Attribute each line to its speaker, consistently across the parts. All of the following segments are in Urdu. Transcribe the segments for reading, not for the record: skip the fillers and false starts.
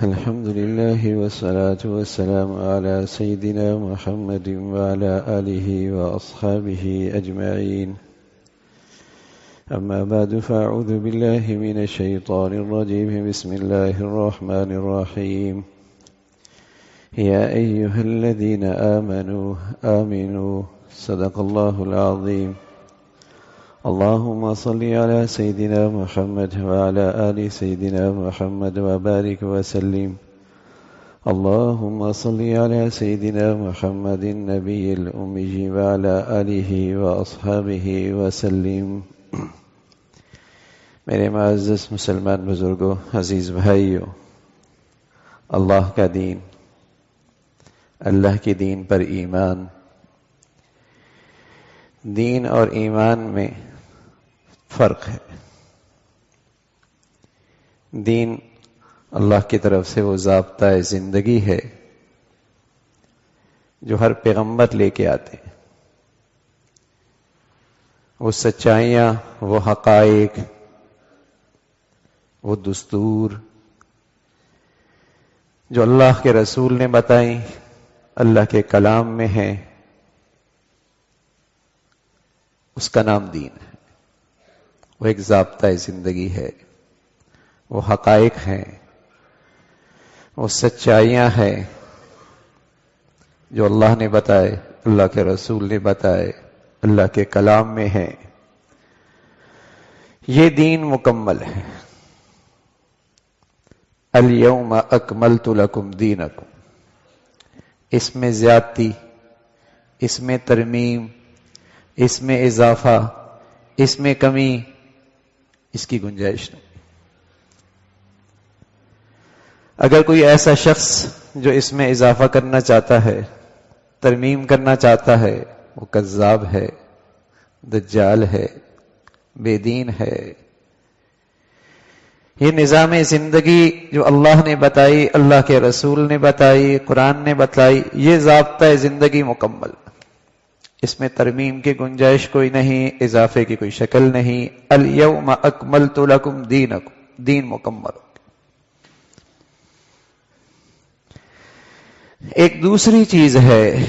Speaker 1: الحمد لله والصلاة والسلام على سيدنا محمد وعلى آله وأصحابه أجمعين. أما بعد فأعوذ بالله من الشيطان الرجيم. بسم الله الرحمن الرحيم. يا أيها الذين آمنوا صدق الله العظيم. اللهم صل على سيدنا محمد وعلى آل سيدنا محمد وبارك وسلم. اللهم صل على سيدنا محمد النبي الأمي وعلى آله وأصحابه وسلم. میرے معزز مسلمان بزرگوں، عزیز بھائیوں، اللہ کا دین، اللہ کے دین پر ایمان. دین اور ایمان میں فرق ہے. دین اللہ کی طرف سے وہ ضابطہ زندگی ہے جو ہر پیغمبر لے کے آتے ہیں. وہ سچائیاں، وہ حقائق، وہ دستور جو اللہ کے رسول نے بتائیں، اللہ کے کلام میں ہیں، اس کا نام دین ہے. وہ ایک ضابطہ زندگی ہے، وہ حقائق ہیں، وہ سچائیاں ہیں جو اللہ نے بتائے، اللہ کے رسول نے بتائے، اللہ کے کلام میں ہیں. یہ دین مکمل ہے. الیوم اکملت لکم دینکم. اس میں زیادتی، اس میں ترمیم، اس میں اضافہ، اس میں کمی، اس کی گنجائش نہیں. اگر کوئی ایسا شخص جو اس میں اضافہ کرنا چاہتا ہے، ترمیم کرنا چاہتا ہے، وہ کذاب ہے، دجال ہے، بے دین ہے. یہ نظام زندگی جو اللہ نے بتائی، اللہ کے رسول نے بتائی، قرآن نے بتائی، یہ ضابطہ زندگی مکمل. اس میں ترمیم کی گنجائش کوئی نہیں، اضافے کی کوئی شکل نہیں. الیوم اکملت لکم دینکم. دین مکمل. ایک دوسری چیز ہے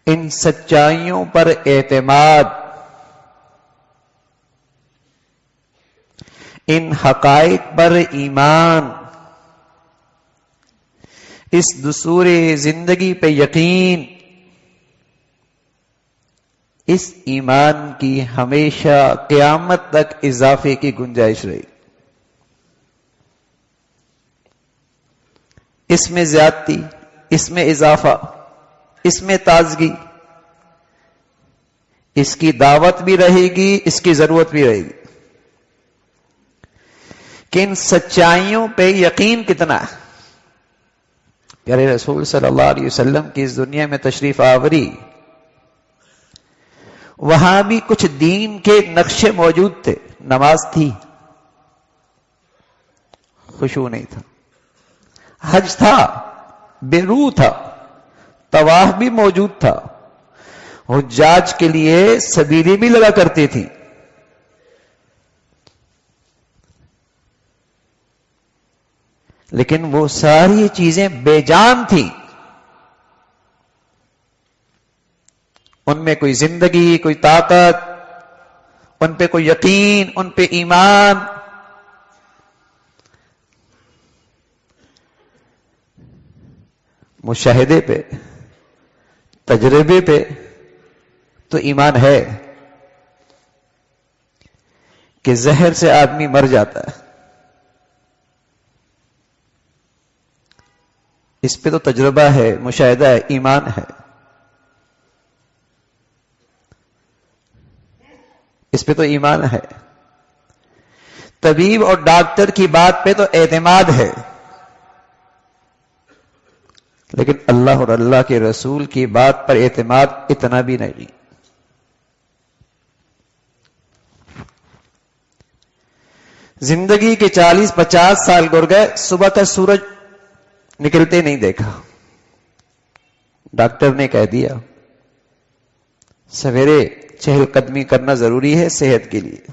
Speaker 1: ان سچائیوں پر اعتماد، ان حقائق پر ایمان، اس دستور زندگی پہ یقین. اس ایمان کی ہمیشہ قیامت تک اضافے کی گنجائش رہی. اس میں زیادتی، اس میں اضافہ، اس میں تازگی، اس کی دعوت بھی رہے گی، اس کی ضرورت بھی رہے گی. کہ ان سچائیوں پہ یقین کتنا ہے. پیارے رسول صلی اللہ علیہ وسلم کی اس دنیا میں تشریف آوری، وہاں بھی کچھ دین کے نقشے موجود تھے. نماز تھی، خشوع نہیں تھا. حج تھا، بے روح تھا. طواف بھی موجود تھا. حجاج کے لیے سبیلیں بھی لگا کرتی تھی. لیکن وہ ساری چیزیں بے جان تھیں. ان میں کوئی زندگی، کوئی طاقت، ان پہ کوئی یقین، ان پہ ایمان. مشاہدے پہ، تجربے پہ تو ایمان ہے کہ زہر سے آدمی مر جاتا ہے. اس پہ تو تجربہ ہے، مشاہدہ ہے، ایمان ہے. اس پہ تو ایمان ہے. طبیب اور ڈاکٹر کی بات پہ تو اعتماد ہے. لیکن اللہ اور اللہ کے رسول کی بات پر اعتماد اتنا بھی نہیں. زندگی کے 40-50 سال گر گئے، صبح کا سورج نکلتے نہیں دیکھا. ڈاکٹر نے کہہ دیا سویرے چہل قدمی کرنا ضروری ہے صحت کے لیے.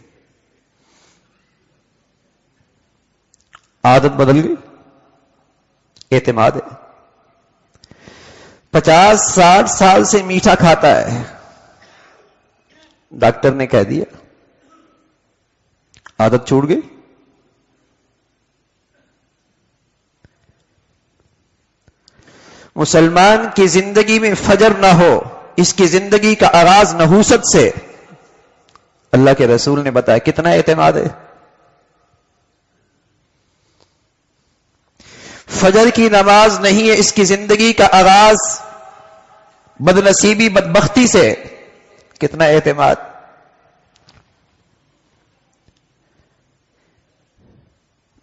Speaker 1: عادت بدل گئی. اعتماد ہے. 50-60 سال سے میٹھا کھاتا ہے، ڈاکٹر نے کہہ دیا عادت چھوٹ گئی. مسلمان کی زندگی میں فجر نہ ہو، اس کی زندگی کا آغاز نحوست سے. اللہ کے رسول نے بتایا کتنا اعتماد ہے. فجر کی نماز نہیں ہے، اس کی زندگی کا آغاز بدنصیبی بدبختی سے. کتنا اعتماد.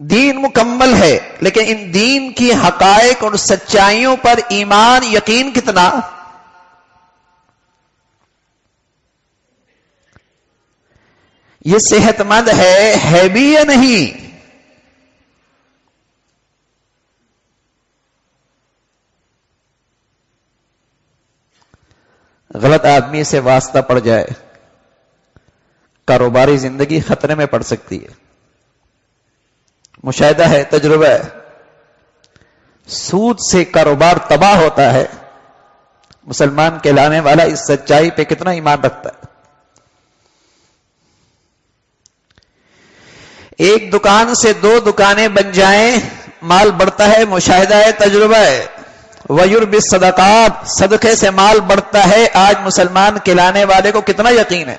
Speaker 1: دین مکمل ہے، لیکن ان دین کی حقائق اور سچائیوں پر ایمان یقین کتنا. یہ صحت مند ہے بھی یا نہیں. غلط آدمی سے واسطہ پڑ جائے، کاروباری زندگی خطرے میں پڑ سکتی ہے. مشاہدہ ہے، تجربہ ہے. سود سے کاروبار تباہ ہوتا ہے. مسلمان کہلانے والا اس سچائی پہ کتنا ایمان رکھتا ہے. ایک دکان سے 2 دکانیں بن جائیں، مال بڑھتا ہے. مشاہدہ ہے، تجربہ ہے. وَيُرْبِ الصَّدَقَاتِ، صدقے سے مال بڑھتا ہے. آج مسلمان کہلانے والے کو کتنا یقین ہے.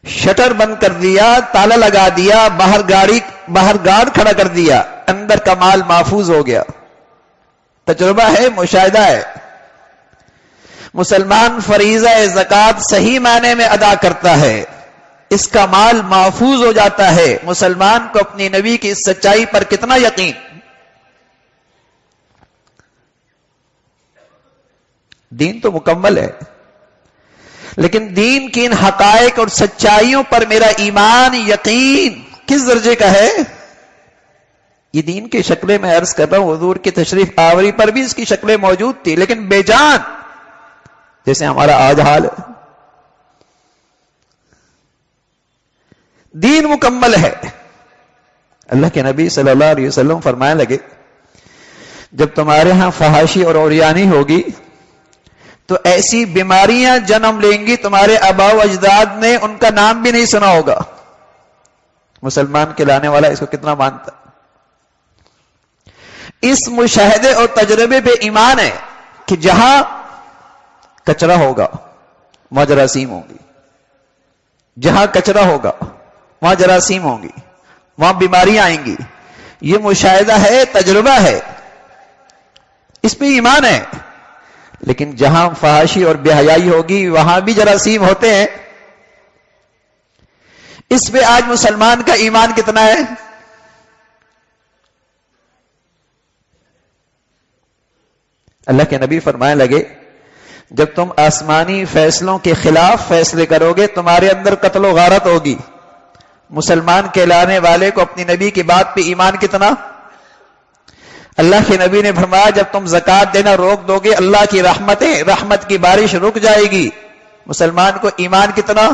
Speaker 1: شٹر بند کر دیا، تالا لگا دیا، باہر گارڈ کھڑا کر دیا، اندر کا مال محفوظ ہو گیا. تجربہ ہے، مشاہدہ ہے. مسلمان فریضہ زکوٰۃ صحیح معنی میں ادا کرتا ہے، اس کا مال محفوظ ہو جاتا ہے. مسلمان کو اپنی نبی کی اس سچائی پر کتنا یقین. دین تو مکمل ہے، لیکن دین کی ان حقائق اور سچائیوں پر میرا ایمان یقین کس درجے کا ہے. یہ دین کی شکلیں میں عرض کر رہا ہوں، حضور کی تشریف آوری پر بھی اس کی شکلیں موجود تھی، لیکن بے جان جیسے ہمارا آج حال ہے. دین مکمل ہے. اللہ کے نبی صلی اللہ علیہ وسلم فرمانے لگے جب تمہارے ہاں فحاشی اور عریانی ہوگی تو ایسی بیماریاں جنم لیں گی تمہارے آباء و اجداد نے ان کا نام بھی نہیں سنا ہوگا. مسلمان کہلانے والا اس کو کتنا مانتا. اس مشاہدے اور تجربے پہ ایمان ہے کہ جہاں کچرا ہوگا وہاں جراثیم ہوں گی، جہاں کچرا ہوگا وہاں جراثیم ہوں گی، وہاں بیماریاں آئیں گی. یہ مشاہدہ ہے، تجربہ ہے، اس پہ ایمان ہے. لیکن جہاں فحاشی اور بے حیائی ہوگی وہاں بھی جراثیم ہوتے ہیں. اس پہ آج مسلمان کا ایمان کتنا ہے. اللہ کے نبی فرمانے لگے جب تم آسمانی فیصلوں کے خلاف فیصلے کرو گے تمہارے اندر قتل و غارت ہوگی. مسلمان کہلانے والے کو اپنی نبی کی بات پہ ایمان کتنا. اللہ کے نبی نے فرمایا جب تم زکوٰۃ دینا روک دو گے اللہ کی رحمت کی بارش رک جائے گی. مسلمان کو ایمان کتنا.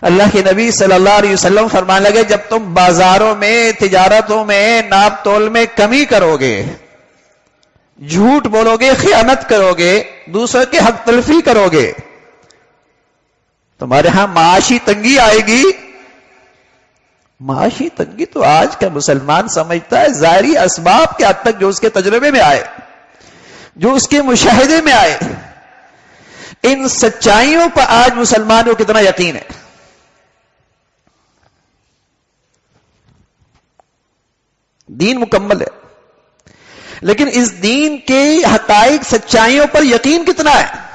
Speaker 1: اللہ کے نبی صلی اللہ علیہ وسلم فرمانے لگے جب تم بازاروں میں تجارتوں میں ناپ تول میں کمی کرو گے، جھوٹ بولو گے، خیانت کرو گے، دوسرے کے حق تلفی کرو گے، تمہارے ہاں معاشی تنگی آئے گی. معاشی تنگی تو آج کا مسلمان سمجھتا ہے ظاہری اسباب کے حد تک جو اس کے تجربے میں آئے، جو اس کے مشاہدے میں آئے. ان سچائیوں پر آج مسلمانوں کو کتنا یقین ہے. دین مکمل ہے، لیکن اس دین کے حقائق سچائیوں پر یقین کتنا ہے.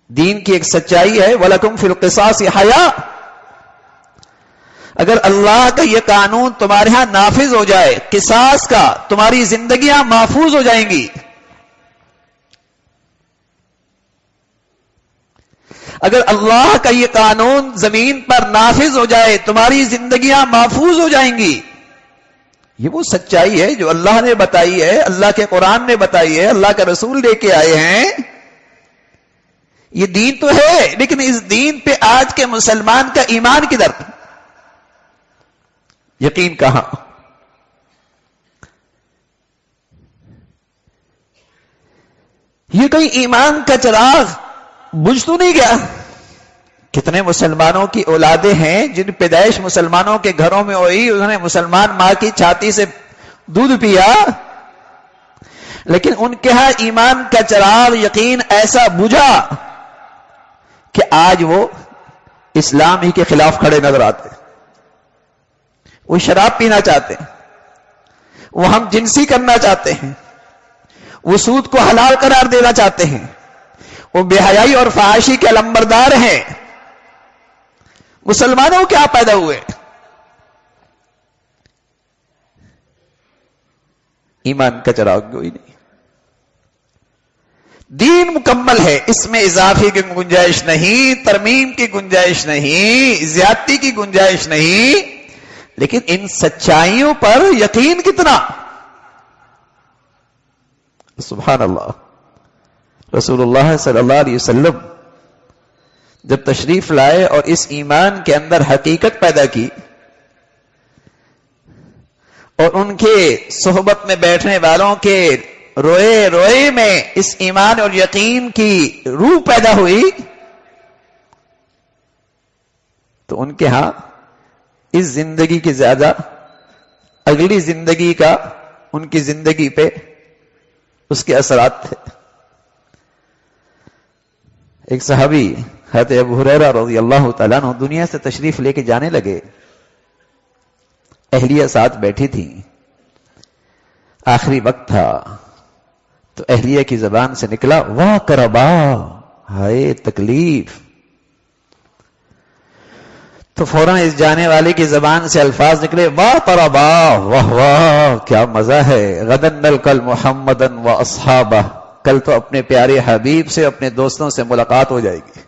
Speaker 1: دین کی ایک سچائی ہے وَلَكُمْ فِي الْقِصَاصِ حَيَاءٌ. اگر اللہ کا یہ قانون تمہارے ہاں نافذ ہو جائے قصاص کا، تمہاری زندگیاں محفوظ ہو جائیں گی. اگر اللہ کا یہ قانون زمین پر نافذ ہو جائے تمہاری زندگیاں محفوظ ہو جائیں گی. یہ وہ سچائی ہے جو اللہ نے بتائی ہے، اللہ کے قرآن نے بتائی ہے، اللہ کے رسول لے کے آئے ہیں. یہ دین تو ہے، لیکن اس دین پہ آج کے مسلمان کا ایمان کدھر، یقین کہاں؟ یہ کوئی ایمان کا چراغ بجھ تو نہیں گیا؟ کتنے مسلمانوں کی اولادیں ہیں جن پیدائش مسلمانوں کے گھروں میں ہوئی، انہوں نے مسلمان ماں کی چھاتی سے دودھ پیا، لیکن ان کے ہاں ایمان کا چراغ یقین ایسا بجھا کہ آج وہ اسلام ہی کے خلاف کھڑے نظر آتے، وہ شراب پینا چاہتے ہیں، وہ ہم جنسی کرنا چاہتے ہیں، وہ سود کو حلال قرار دینا چاہتے ہیں، وہ بے حیائی اور فحاشی کے علمبردار ہیں۔ مسلمانوں کیا پیدا ہوئے؟ ایمان کا چراغ کوئی نہیں۔ دین مکمل ہے، اس میں اضافے کی گنجائش نہیں، ترمیم کی گنجائش نہیں، زیادتی کی گنجائش نہیں، لیکن ان سچائیوں پر یقین کتنا؟ سبحان اللہ۔ رسول اللہ صلی اللہ علیہ وسلم جب تشریف لائے اور اس ایمان کے اندر حقیقت پیدا کی، اور ان کے صحبت میں بیٹھنے والوں کے روئے روئے میں اس ایمان اور یقین کی روح پیدا ہوئی، تو ان کے ہاں اس زندگی کی زیادہ اگلی زندگی کا ان کی زندگی پہ اس کے اثرات تھے۔ ایک صحابی حضرت ابو ہریرہ رضی اللہ تعالیٰ عنہ دنیا سے تشریف لے کے جانے لگے، اہلیہ ساتھ بیٹھی تھی، آخری وقت تھا، تو اہلیہ کی زبان سے نکلا واہ کربا، ہائے تکلیف۔ تو فوراً اس جانے والے کی زبان سے الفاظ نکلے واہ کربا، واہ واہ کیا مزہ ہے، غدن نلقى محمدا واصحابہ، کل تو اپنے پیارے حبیب سے اپنے دوستوں سے ملاقات ہو جائے گی۔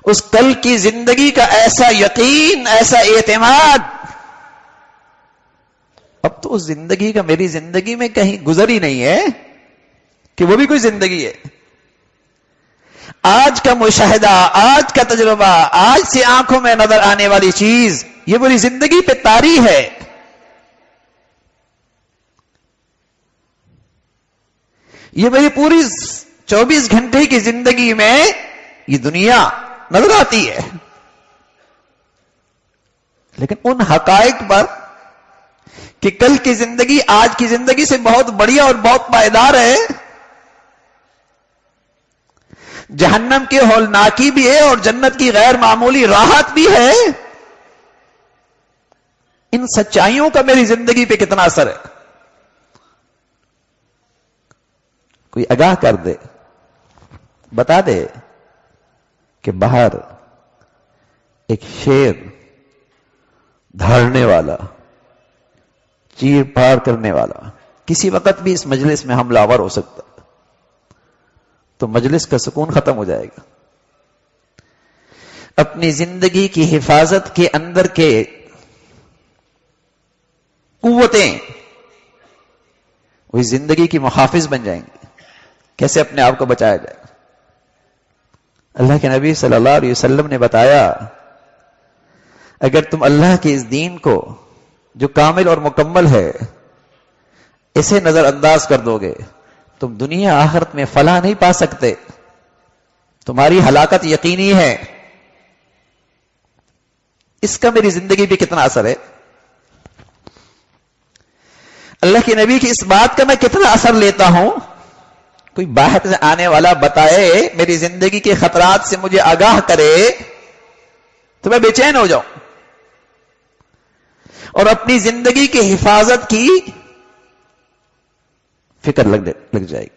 Speaker 1: اس کل کی زندگی کا ایسا یقین، ایسا اعتماد، اب تو اس زندگی کا میری زندگی میں کہیں گزر ہی نہیں ہے کہ وہ بھی کوئی زندگی ہے۔ آج کا مشاہدہ، آج کا تجربہ، آج سے آنکھوں میں نظر آنے والی چیز، یہ میری زندگی پہ طاری ہے۔ یہ میری پوری 24 گھنٹے کی زندگی میں یہ دنیا نظر آتی ہے، لیکن ان حقائق پر کہ کل کی زندگی آج کی زندگی سے بہت بڑھیا اور بہت پائیدار ہے، جہنم کی ہولناکی بھی ہے اور جنت کی غیر معمولی راحت بھی ہے، ان سچائیوں کا میری زندگی پہ کتنا اثر ہے؟ کوئی آگاہ کر دے، بتا دے کہ باہر ایک شیر دھاڑنے والا، چیر پار کرنے والا کسی وقت بھی اس مجلس میں حملہ آور ہو سکتا، تو مجلس کا سکون ختم ہو جائے گا۔ اپنی زندگی کی حفاظت کے اندر کے قوتیں وہی زندگی کی محافظ بن جائیں گی۔ کیسے اپنے آپ کو بچایا جائے؟ اللہ کے نبی صلی اللہ علیہ وسلم نے بتایا، اگر تم اللہ کے اس دین کو جو کامل اور مکمل ہے اسے نظر انداز کر دو گے، تم دنیا آخرت میں فلاح نہیں پا سکتے، تمہاری ہلاکت یقینی ہے۔ اس کا میری زندگی پہ کتنا اثر ہے؟ اللہ کے نبی کی اس بات کا میں کتنا اثر لیتا ہوں؟ کوئی باہر سے آنے والا بتائے، میری زندگی کے خطرات سے مجھے آگاہ کرے تو میں بے چین ہو جاؤں اور اپنی زندگی کی حفاظت کی فکر لگ جائے گی۔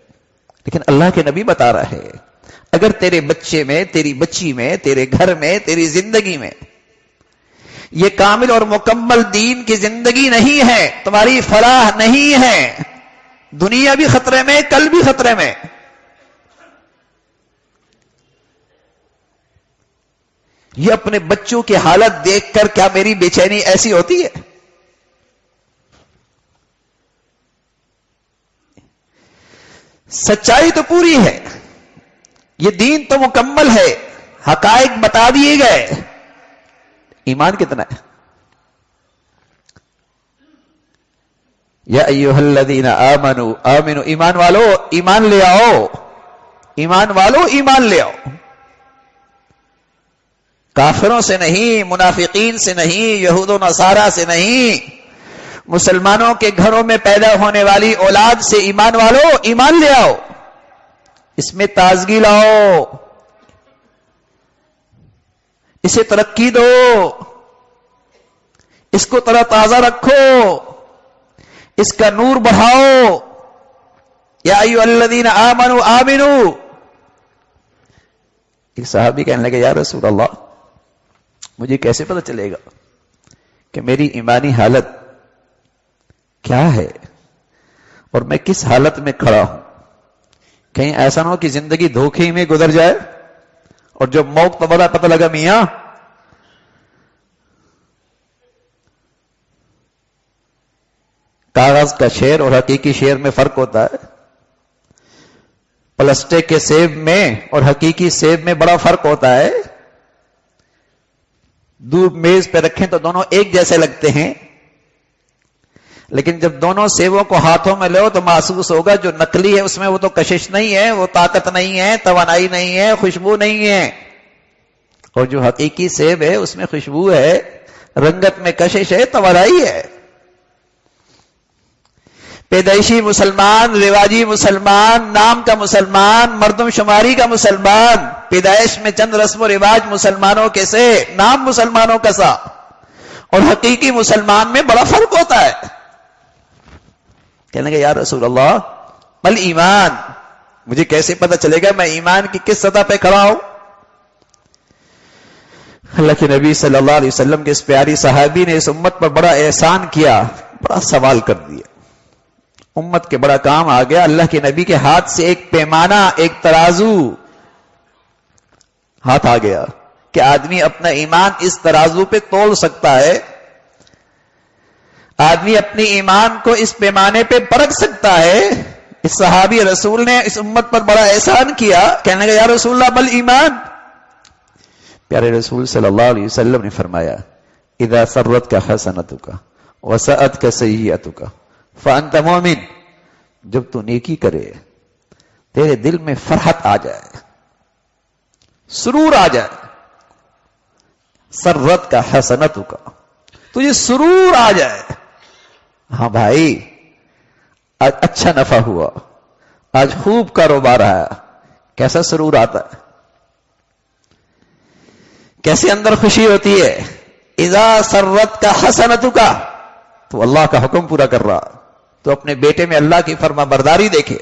Speaker 1: لیکن اللہ کے نبی بتا رہا ہے، اگر تیرے بچے میں، تیری بچی میں، تیرے گھر میں، تیری زندگی میں یہ کامل اور مکمل دین کی زندگی نہیں ہے، تمہاری فلاح نہیں ہے، دنیا بھی خطرے میں، کل بھی خطرے میں۔ یہ اپنے بچوں کی حالت دیکھ کر کیا میری بے چینی ایسی ہوتی ہے؟ سچائی تو پوری ہے، یہ دین تو مکمل ہے، حقائق بتا دیے گئے، ایمان کتنا ہے؟ یا ایھا الذین آمنوا آمنوا، ایمان والو ایمان لے آؤ، ایمان والو ایمان لے آؤ، کافروں سے نہیں، منافقین سے نہیں، یہود و نصارہ سے نہیں، مسلمانوں کے گھروں میں پیدا ہونے والی اولاد سے ایمان والو ایمان لے آؤ، اس میں تازگی لاؤ، اسے ترقی دو، اس کو تر تازہ رکھو، اس کا نور بڑھاؤ۔ یا ایھا الذین آمنوا آمنوا۔ ایک صحابی کہنے لگے یا رسول اللہ مجھے کیسے پتہ چلے گا کہ میری ایمانی حالت کیا ہے اور میں کس حالت میں کھڑا ہوں؟ کہیں ایسا نہ ہو کہ زندگی دھوکے میں گزر جائے اور جب موت تو بڑا پتہ لگا میاں کاغذ کا شیر اور حقیقی شیر میں فرق ہوتا ہے، پلاسٹک کے سیب میں اور حقیقی سیب میں بڑا فرق ہوتا ہے، دودھ میز پہ رکھیں تو دونوں ایک جیسے لگتے ہیں، لیکن جب دونوں سیبوں کو ہاتھوں میں لو تو محسوس ہوگا جو نقلی ہے اس میں وہ تو کشش نہیں ہے، وہ طاقت نہیں ہے، توانائی نہیں ہے، خوشبو نہیں ہے، اور جو حقیقی سیب ہے اس میں خوشبو ہے، رنگت میں کشش ہے، توانائی ہے۔ پیدائشی مسلمان، رواجی مسلمان، نام کا مسلمان، مردم شماری کا مسلمان، پیدائش میں چند رسم و رواج مسلمانوں کے سے، نام مسلمانوں کا سا، اور حقیقی مسلمان میں بڑا فرق ہوتا ہے۔ کہنے لگے یا رسول اللہ بل ایمان، مجھے کیسے پتہ چلے گا میں ایمان کی کس سطح پہ کھڑا ہوں؟ اللہ کے نبی صلی اللہ علیہ وسلم کے اس پیاری صحابی نے اس امت پر بڑا احسان کیا، بڑا سوال کر دیا، امت کے بڑا کام آ گیا، اللہ کے نبی کے ہاتھ سے ایک پیمانہ، ایک ترازو ہاتھ آ گیا کہ آدمی اپنا ایمان اس ترازو پہ تول سکتا ہے، آدمی اپنی ایمان کو اس پیمانے پہ پرکھ سکتا ہے۔ اس صحابی رسول نے اس امت پر بڑا احسان کیا، کہنے لگا یا رسول اللہ بل ایمان۔ پیارے رسول صلی اللہ علیہ وسلم نے فرمایا اذا سرتک حسنتک وساءتک سیئتک فانت مومن، جب تو نیکی کرے تیرے دل میں فرحت آ جائے، سرور آ جائے، سرت کا حسنت کا تجھے سرور آ جائے، ہاں بھائی آج اچھا نفع ہوا، آج خوب کاروبار آیا، کیسا سرور آتا ہے، کیسے اندر خوشی ہوتی ہے۔ اذا سرت کا حسنت کا، تو اللہ کا حکم پورا کر رہا، تو اپنے بیٹے میں اللہ کی فرما برداری دیکھے،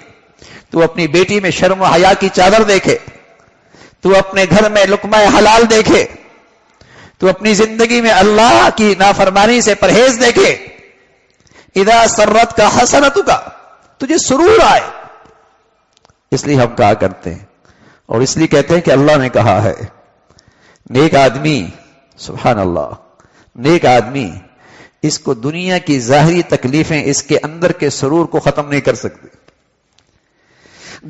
Speaker 1: تو اپنی بیٹی میں شرم و حیا کی چادر دیکھے، تو اپنے گھر میں لقمہ حلال دیکھے، تو اپنی زندگی میں اللہ کی نافرمانی سے پرہیز دیکھے، اذا سرت کا حسنت کا، تجھے سرور آئے۔ اس لیے ہم کہا کرتے ہیں اور اس لیے کہتے ہیں کہ اللہ نے کہا ہے نیک آدمی، سبحان اللہ، نیک آدمی اس کو دنیا کی ظاہری تکلیفیں اس کے اندر کے سرور کو ختم نہیں کر سکتی،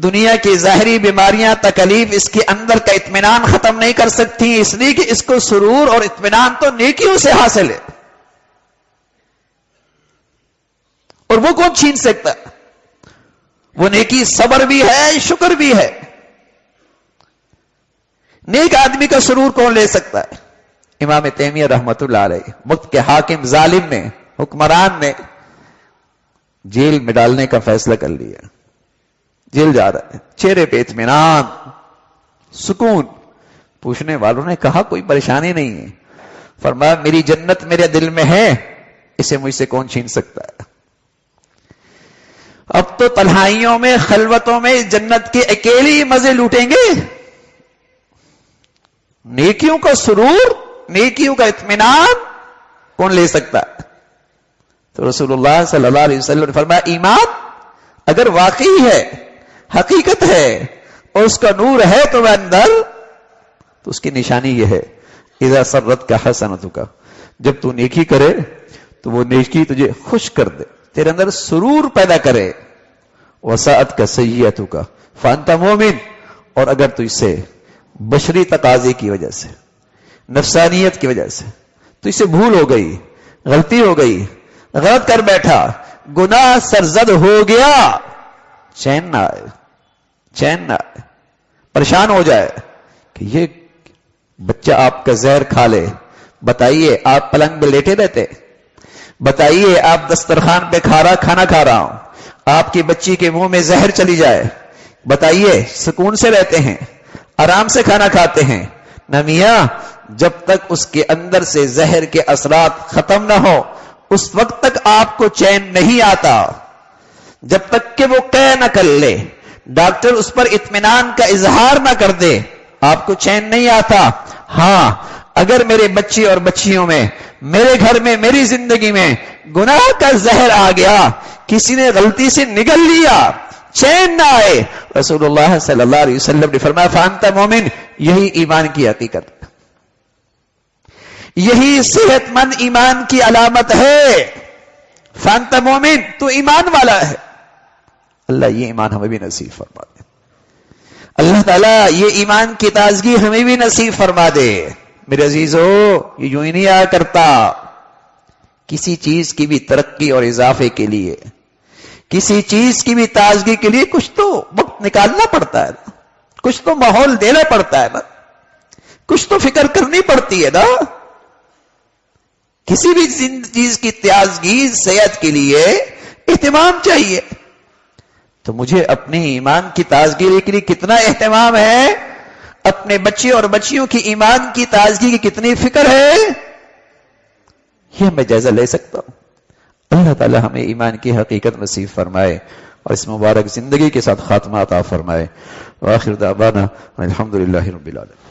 Speaker 1: دنیا کی ظاہری بیماریاں تکلیف اس کے اندر کا اطمینان ختم نہیں کر سکتی، اس لیے کہ اس کو سرور اور اطمینان تو نیکیوں سے حاصل ہے، اور وہ کون چھین سکتا؟ وہ نیکی صبر بھی ہے، شکر بھی ہے۔ نیک آدمی کا سرور کون لے سکتا ہے؟ امام تیمیہ رحمت اللہ علیہ، وقت کے حاکم ظالم نے، حکمران نے جیل میں ڈالنے کا فیصلہ کر لیا، جیل جا رہا ہے، چہرے پہ اطمینان، سکون۔ پوچھنے والوں نے کہا کوئی پریشانی نہیں ہے، فرمایا میری جنت میرے دل میں ہے، اسے مجھ سے کون چھین سکتا ہے؟ اب تو تنہائیوں میں، خلوتوں میں جنت کے اکیلے مزے لوٹیں گے۔ نیکیوں کا سرور، نیکیوں کا اطمینان کون لے سکتا ہے؟ تو رسول اللہ صلی اللہ علیہ وسلم نے فرمایا ایمان اگر واقعی ہے، حقیقت ہے، اور اس کا نور ہے تو وہ اندر، تو اس کی نشانی یہ ہے اذا سرت کا حسنت کا، جب تو نیکی کرے تو وہ نیکی تجھے خوش کر دے، تیرے اندر سرور پیدا کرے، وسعت کا سیئتو کا فانت مومن، اور اگر تو اسے بشری تقاضے کی وجہ سے، نفسانیت کی وجہ سے تو اسے بھول ہو گئی، غلطی ہو گئی، غلط کر بیٹھا، گناہ سرزد ہو گیا، چین نہ آئے، چین نہ آئے، پریشان ہو جائے کہ یہ بچہ آپ کا زہر کھا لے، بتائیے آپ پلنگ پہ لیٹے رہتے، بتائیے آپ دسترخوان پہ کھانا کھا رہا ہوں، آپ کی بچی کے منہ میں زہر چلی جائے، بتائیے سکون سے رہتے ہیں، آرام سے کھانا کھاتے ہیں؟ نہ میاں، جب تک اس کے اندر سے زہر کے اثرات ختم نہ ہو اس وقت تک آپ کو چین نہیں آتا، جب تک کہ وہ قے نہ کر لے، ڈاکٹر اس پر اطمینان کا اظہار نہ کر دے، آپ کو چین نہیں آتا۔ ہاں، اگر میرے بچے اور بچیوں میں، میرے گھر میں، میری زندگی میں گناہ کا زہر آ گیا، کسی نے غلطی سے نگل لیا، چین نہ آئے، رسول اللہ صلی اللہ علیہ وسلم نے فرمایا فانت مومن، یہی ایمان کی حقیقت ہے، یہی صحت مند ایمان کی علامت ہے۔ فانت مومن، تو ایمان والا ہے۔ اللہ یہ ایمان ہمیں بھی نصیب فرما دے، اللہ تعالیٰ یہ ایمان کی تازگی ہمیں بھی نصیب فرما دے۔ میرے عزیزو، یہ یوں ہی نہیں آیا کرتا، کسی چیز کی بھی ترقی اور اضافے کے لیے، کسی چیز کی بھی تازگی کے لیے کچھ تو وقت نکالنا پڑتا ہے نا، کچھ تو ماحول دینا پڑتا ہے نا، کچھ تو فکر کرنی پڑتی ہے نا۔ کسی بھی چیز کی تازگی صحت کے لیے اہتمام چاہیے، تو مجھے اپنے ایمان کی تازگی کے لیے کتنا اہتمام ہے، اپنے بچے اور بچیوں کی ایمان کی تازگی کی کتنی فکر ہے، یہ میں جائزہ لے سکتا ہوں۔ اللہ تعالی ہمیں ایمان کی حقیقت نصیب فرمائے اور اس مبارک زندگی کے ساتھ خاتمہ عطا فرمائے۔ وآخر دعوانا الحمدللہ رب العالمین۔